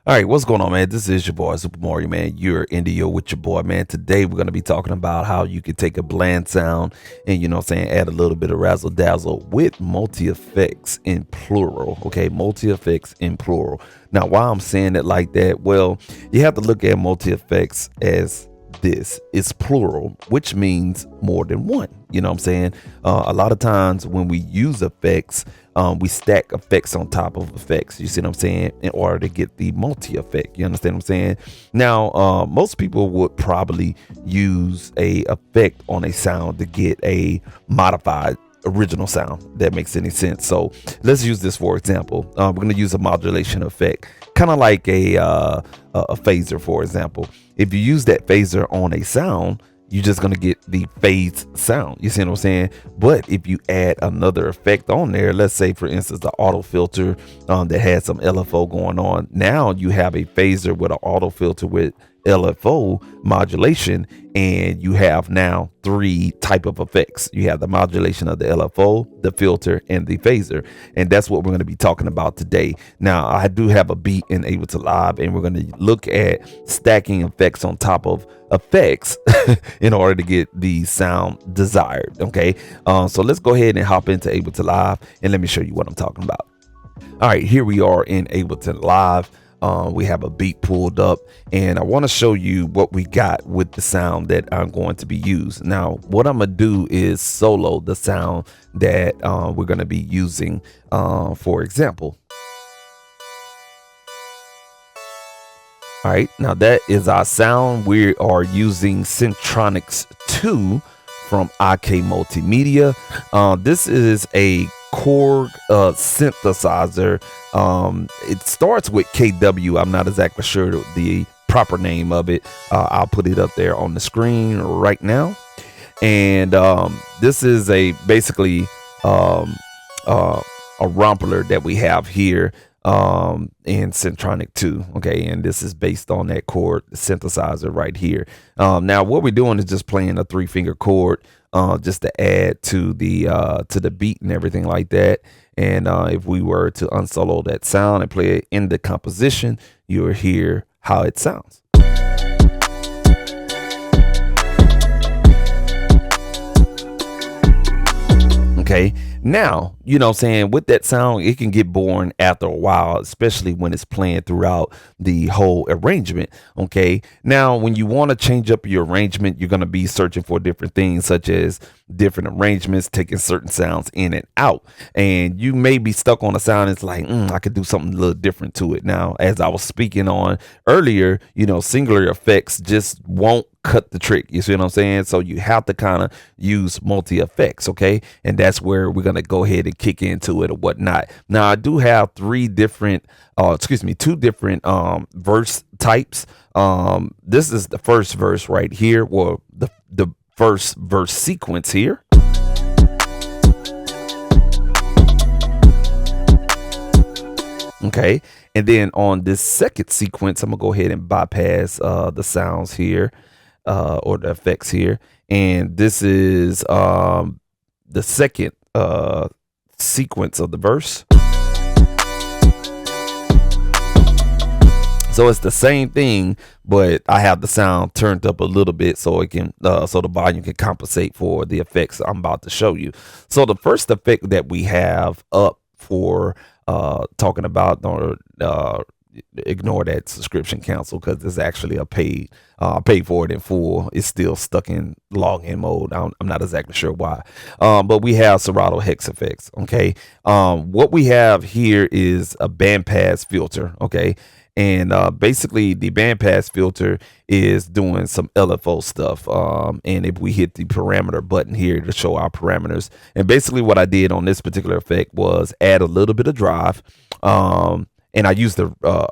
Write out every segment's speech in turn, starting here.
All right, what's going on, man? This is your boy, Super Mario, man. You're in the yo with your boy, man. Today, we're going to be talking about how you can take a bland sound and, add a little bit of razzle dazzle with multi effects in plural. Okay, multi effects in plural. Now, why I'm saying it like that? Well, you have to look at multi effects as this. It's plural, which means more than one. You know what I'm saying? A lot of times when we use effects, we stack effects on top of effects. You see what I'm saying? In order to get the multi effect. You understand what I'm saying? Now, most people would probably use a effect on a sound to get a modified original sound that makes any sense. So let's use this for example. We're going to use a modulation effect, kind of like a phaser, for example. If you use that phaser on a sound, you're just going to get the phase sound. You see what I'm saying? But if you add another effect on there, let's say for instance the auto filter that has some LFO going on, now you have a phaser with an auto filter with LFO modulation, and you have now three type of effects. You have the modulation of the LFO, the filter, and the phaser, and that's what we're going to be talking about today. Now, I do have a beat in Ableton Live, and we're going to look at stacking effects on top of effects in order to get the sound desired. Okay, so let's go ahead and hop into Ableton Live, and let me show you what I'm talking about. All right, here we are in Ableton Live. We have a beat pulled up, and I want to show you what we got with the sound that I'm going to be used. Now, what I'm gonna do is solo the sound that we're going to be using, for example. All right, now that is our sound. We are using Centronics 2 from IK Multimedia. This is a Korg synthesizer. It starts with KW. I'm not exactly sure the proper name of it. I'll put it up there on the screen right now. And this is basically a rompler that we have here in Centronic 2. Okay, and this is based on that chord synthesizer right here. Now what we're doing is just playing a 3-finger chord just to add to the beat and everything like that. And if we were to unsolo that sound and play it in the composition, you'll hear how it sounds. Okay, now, you know what I'm saying, with that sound, it can get boring after a while, especially when it's playing throughout the whole arrangement. Okay, now when you want to change up your arrangement, you're going to be searching for different things, such as different arrangements, taking certain sounds in and out. And you may be stuck on a sound. It's like, I could do something a little different to it. Now, as I was speaking on earlier, singular effects just won't cut the trick. You see what I'm saying? So you have to kind of use multi effects. Okay, and that's where we're gonna go ahead and kick into it or whatnot. Now, I do have two different verse types. This is the first verse right here, or the first verse sequence here. Okay, and then on this second sequence, I'm gonna go ahead and bypass the sounds here, or the effects here, and this is the second sequence of the verse. So it's the same thing, but I have the sound turned up a little bit so it can so the volume can compensate for the effects I'm about to show you. So the first effect that we have up for talking about, or ignore that subscription cancel, because it's actually a paid for it in full. It's still stuck in login mode. I'm not exactly sure why, but we have Serato hex effects. Okay, what we have here is a bandpass filter. Okay, and basically the bandpass filter is doing some LFO stuff, and if we hit the parameter button here to show our parameters, and basically what I did on this particular effect was add a little bit of drive, and I used a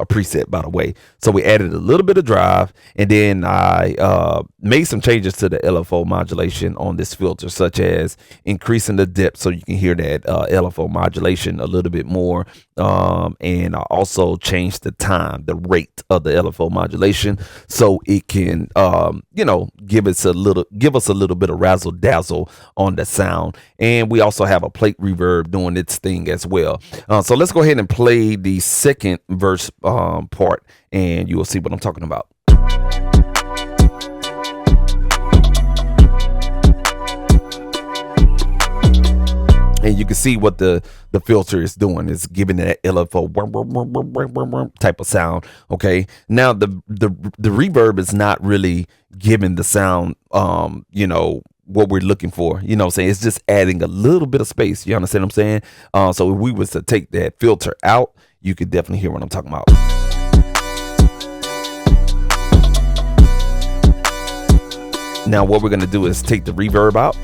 preset, by the way. So we added a little bit of drive, and then I made some changes to the LFO modulation on this filter, such as increasing the depth so you can hear that LFO modulation a little bit more. And I also changed the time, the rate of the LFO modulation, so it can, give us a little bit of razzle dazzle on the sound. And we also have a plate reverb doing its thing as well. So let's go ahead and play the second second verse part, and you will see what I'm talking about. And you can see what the filter is doing. It's giving that LFO type of sound. Okay. Now the reverb is not really giving the sound, you know, what we're looking for. You know what I'm saying? It's just adding a little bit of space. You understand what I'm saying? So if we was to take that filter out, you could definitely hear what I'm talking about. Now what we're going to do is take the reverb out.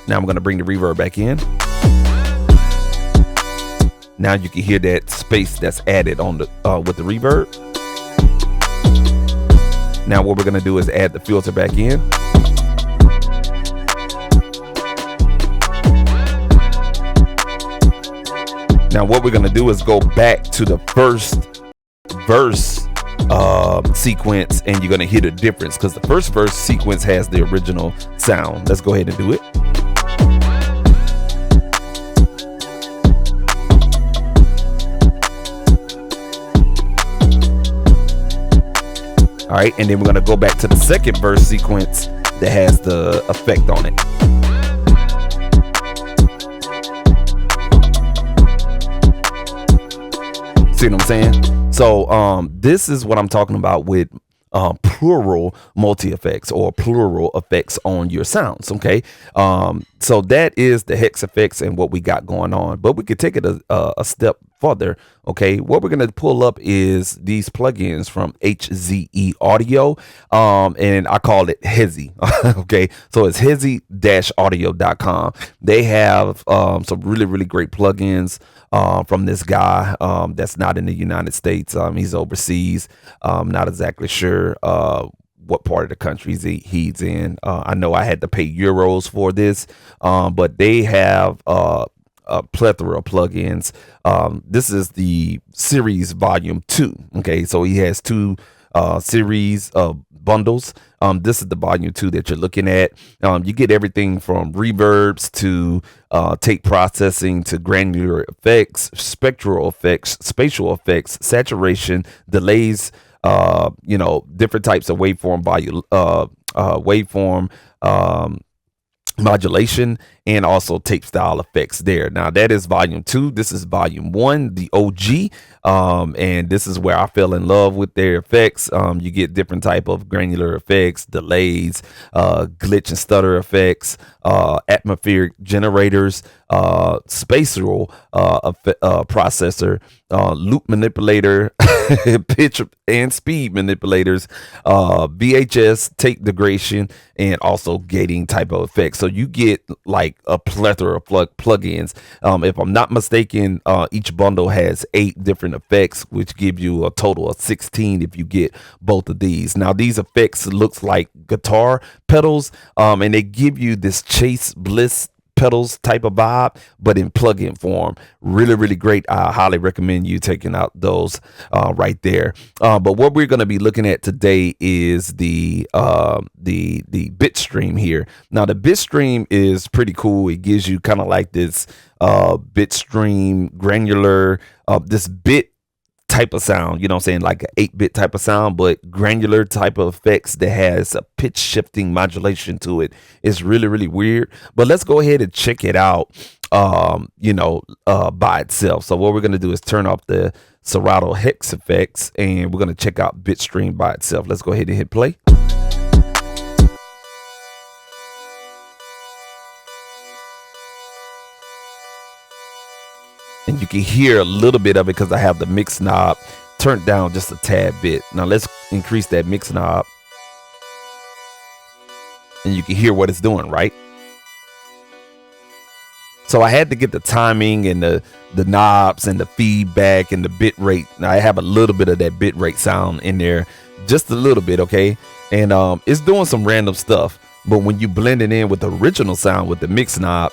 Now I'm going to bring the reverb back in. Now you can hear that space that's added on the with the reverb. Now what we're going to do is add the filter back in. Now what we're going to do is go back to the first verse sequence, and you're going to hear the difference because the first verse sequence has the original sound. Let's go ahead and do it. All right, and then we're going to go back to the second verse sequence that has the effect on it. See what I'm saying? So this is what I'm talking about with plural multi-effects or plural effects on your sounds. Okay, so that is the hex effects and what we got going on, but we could take it a step further. Okay, what we're going to pull up is these plugins from HZE Audio, and I call it Hezi. Okay, so it's hezi-audio.com. They have some really great plugins from this guy that's not in the United States. He's overseas. Not exactly sure what part of the country he's in. I know I had to pay euros for this, but they have a plethora of plugins. This is the series volume 2. Okay, so he has 2 series of bundles. This is the volume 2 that you're looking at. You get everything from reverbs to tape processing to granular effects, spectral effects, spatial effects, saturation, delays, you know, different types of waveform modulation, and also tape style effects there. Now that is volume 2. This is volume 1, the OG, and this is where I fell in love with their effects. You get different type of granular effects, delays, glitch and stutter effects, atmospheric generators, spatial processor, loop manipulator, pitch and speed manipulators, VHS tape degradation, and also gating type of effects. So you get like a plethora of plugins. If I'm not mistaken, each bundle has 8 different effects, which give you a total of 16 if you get both of these. Now these effects looks like guitar pedals, and they give you this Chase Bliss pedals type of vibe, but in plugin form. Really great. I highly recommend you taking out those right there. But what we're going to be looking at today is the bit stream here. Now the bit stream is pretty cool. It gives you kind of like this bit stream granular, this bit type of sound, you know what I'm saying, like an 8-bit type of sound, but granular type of effects that has a pitch shifting modulation to it. It's really weird, but let's go ahead and check it out, you know, by itself. So what we're going to do is turn off the Serato hex effects, and we're going to check out Bitstream by itself. Let's go ahead and hit play. And you can hear a little bit of it because I have the mix knob turned down just a tad bit. Now let's increase that mix knob, and you can hear what it's doing, right? So I had to get the timing and the knobs and the feedback and the bit rate. Now I have a little bit of that bit rate sound in there, just a little bit, okay? And it's doing some random stuff, but when you blend it in with the original sound with the mix knob,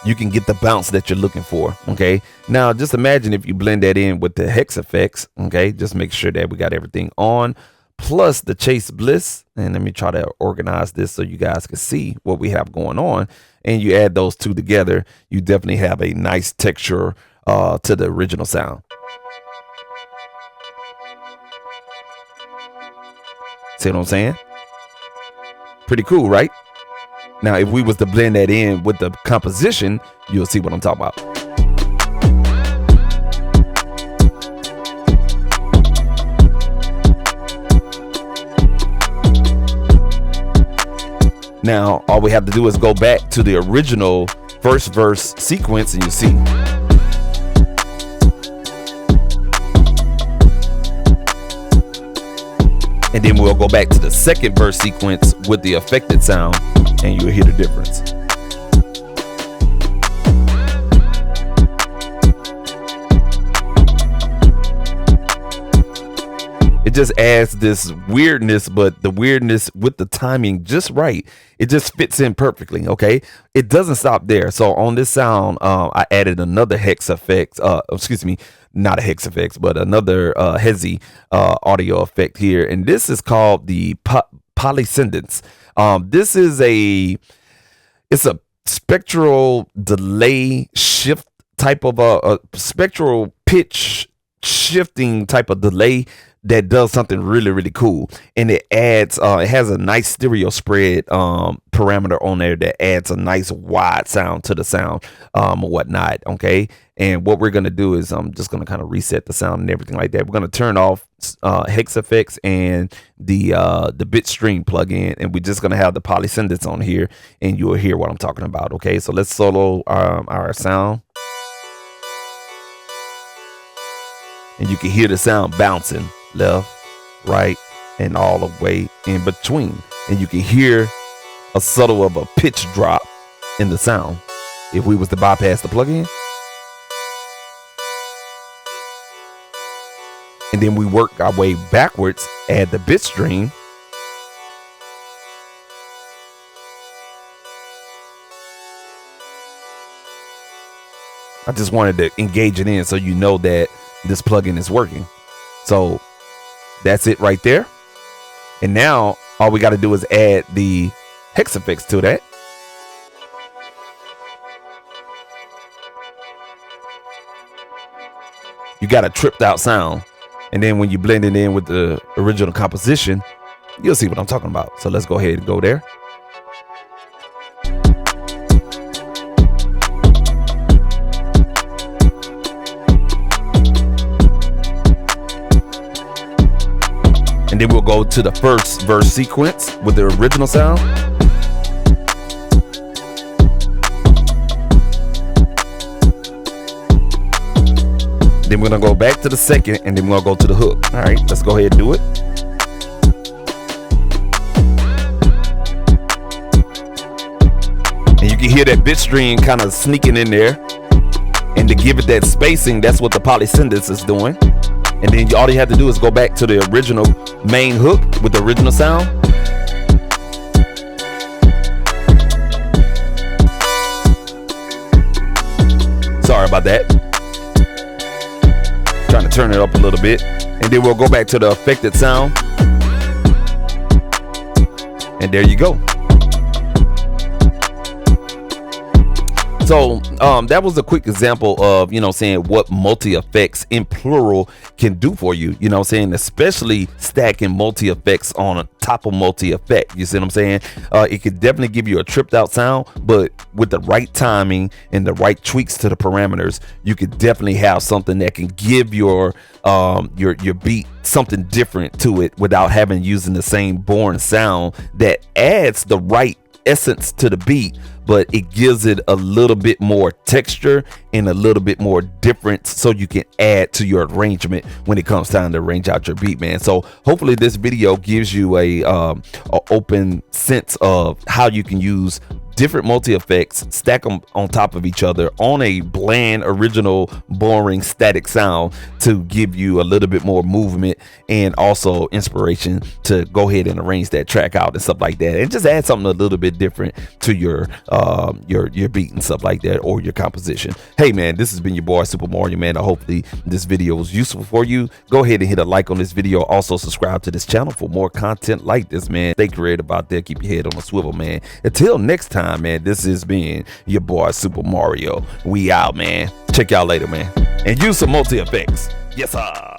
you can get the bounce that you're looking for. Okay, now just imagine if you blend that in with the hex effects. Okay, just make sure that we got everything on, plus the chase bliss. And let me try to organize this so you guys can see what we have going on. And you add those two together, you definitely have a nice texture to the original sound. See what I'm saying? Pretty cool, right? Now, if we was to blend that in with the composition, you'll see what I'm talking about. Now, all we have to do is go back to the original first verse sequence and you see. And then we'll go back to the second verse sequence with the affected sound and you'll hear the difference. It just adds this weirdness, but the weirdness with the timing just right. It just fits in perfectly, okay? It doesn't stop there. So on this sound, I added another hex effect, excuse me, not a hex effects, but another Hezi audio effect here. And this is called the polyscendence. This is it's a spectral delay shift type of a spectral pitch shifting type of delay that does something really, really cool. And it adds, it has a nice stereo spread parameter on there that adds a nice wide sound to the sound or whatnot, okay? And what we're going to do is I'm just going to kind of reset the sound and everything like that. We're going to turn off hex effects and the bit stream plugin, and we're just going to have the polyscendence on here, and you'll hear what I'm talking about, okay? So let's solo our sound. And you can hear the sound bouncing left, right, and all the way in between. And you can hear a subtle of a pitch drop in the sound if we was to bypass the plugin. And then we work our way backwards, add the bit stream. I just wanted to engage it in so you know that this plugin is working. So that's it right there. And now all we got to do is add the hex effects to that. You got a tripped out sound. And then when you blend it in with the original composition, you'll see what I'm talking about. So let's go ahead and go there. And then we'll go to the first verse sequence with the original sound. Then we're gonna go back to the second, and then we're gonna go to the hook. All right, let's go ahead and do it. And you can hear that bit stream kind of sneaking in there. And to give it that spacing, that's what the polyscendence is doing. And then all you have to do is go back to the original main hook with the original sound. Sorry about that. Trying to turn it up a little bit. And then we'll go back to the affected sound. And there you go. So that was a quick example of, saying what multi-effects in Plural can do for you, saying, especially stacking multi-effects on top of multi-effect. You see what I'm saying? It could definitely give you a tripped out sound, but with the right timing and the right tweaks to the parameters, you could definitely have something that can give your beat something different to it without having using the same boring sound that adds the right essence to the beat, but it gives it a little bit more texture and a little bit more difference, so you can add to your arrangement when it comes time to arrange out your beat, man. So hopefully this video gives you a open sense of how you can use different multi-effects, stack them on top of each other on a bland, original, boring, static sound to give you a little bit more movement and also inspiration to go ahead and arrange that track out and stuff like that, and just add something a little bit different to your beat and stuff like that, or your composition. Hey man, this has been your boy Super Mario, man. Hopefully this video was useful for you. Go ahead and hit a like on this video. Also subscribe to this channel for more content like this, man. Stay creative out there. Keep your head on a swivel, man. Until next time, man, this has been your boy Super Mario. We out, man. Check y'all later, man. And use some multi effects. Yes, sir.